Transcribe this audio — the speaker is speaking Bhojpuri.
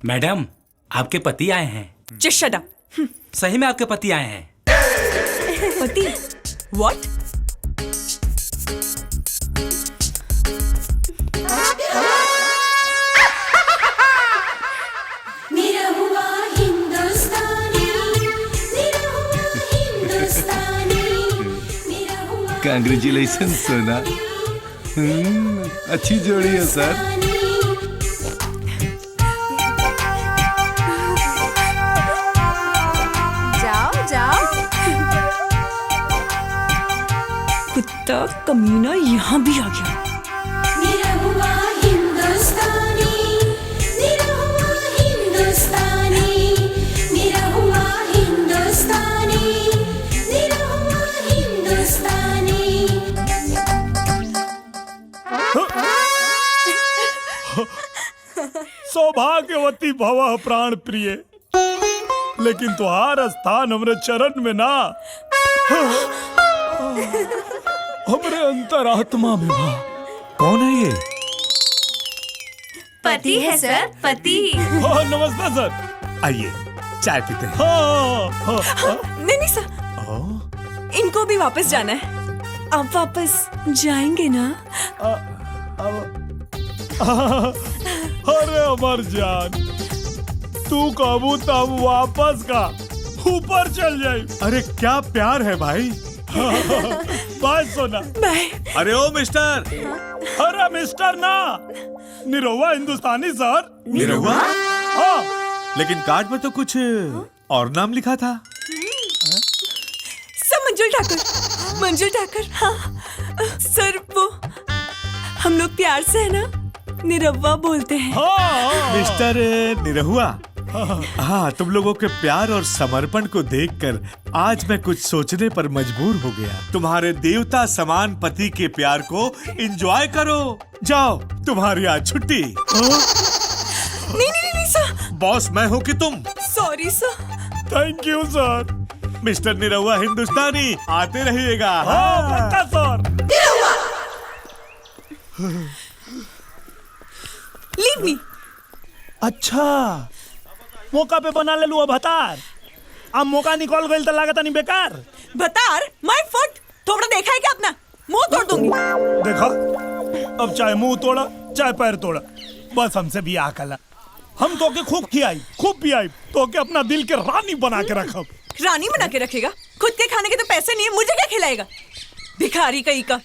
मैडम, आपके पति आए हैं। Just shut up. सही में आपके पति आए हैं। पति? What? कांग्रेचुलेशन सोना। अच्छी जोड़ी है सर। जाओ जाओ। कुत्ता कमीना यहाँ भी आ गया। सौभाग्यवती भव प्राण प्रिय, लेकिन तुहार स्थान हमरे चरण में ना, हमरे अंतरात्मा में बा। कौन है ये? पति है सर, पति। हाँ, नमस्ते सर। आइए चाय पीते हैं। नहीं नहीं सर, इनको भी वापस जाना है। आप वापस जाएंगे ना? अरे अमर जान, तू काबू तब वापस का ऊपर चल जाए। अरे क्या प्यार है भाई। बाय सोना। बाय। अरे ओ मिस्टर। अरे मिस्टर ना, निरहुआ हिंदुस्तानी सर। निरहुआ? हाँ। लेकिन कार्ड में तो कुछ और नाम लिखा था। सर मंजुल ठाकुर। मंजुल ठाकुर। हाँ सर, वो हम लोग प्यार से है ना निरहुआ बोलते हैं। हाँ। मिस्टर निरहुआ, हाँ, तुम लोगों के प्यार और समर्पण को देखकर आज मैं कुछ सोचने पर मजबूर हो गया। तुम्हारे देवता समान पति के प्यार को एंजॉय करो। जाओ, तुम्हारी आज छुट्टी। नहीं नहीं नहीं सर। बॉस मैं हूँ कि तुम? Sorry sir. Thank you sir. Mister Nirahua हिंदुस्तानी, आते रहिएगा। हाँ पक्का सर। Leave me. अच्छा, मौका पे बना ले लू अब हतार। अब मौका निकल गई तो लागत नहीं बेकार। बतार माय फुट। थोड़ा देखा है क्या अपना? मुंह तोड़ दूंगी। देखा, अब चाहे मुंह तोड़ा चाहे पैर तोड़ा, बस हमसे भी आकला। हम तो के खूब खियाई खूब पियाई, तो के अपना दिल के रानी बना के रखब। रानी बना के रखेगा? खुद के खाने के तो पैसे नहीं है, मुझे क्या खिलाएगा? भिखारी कहीं का।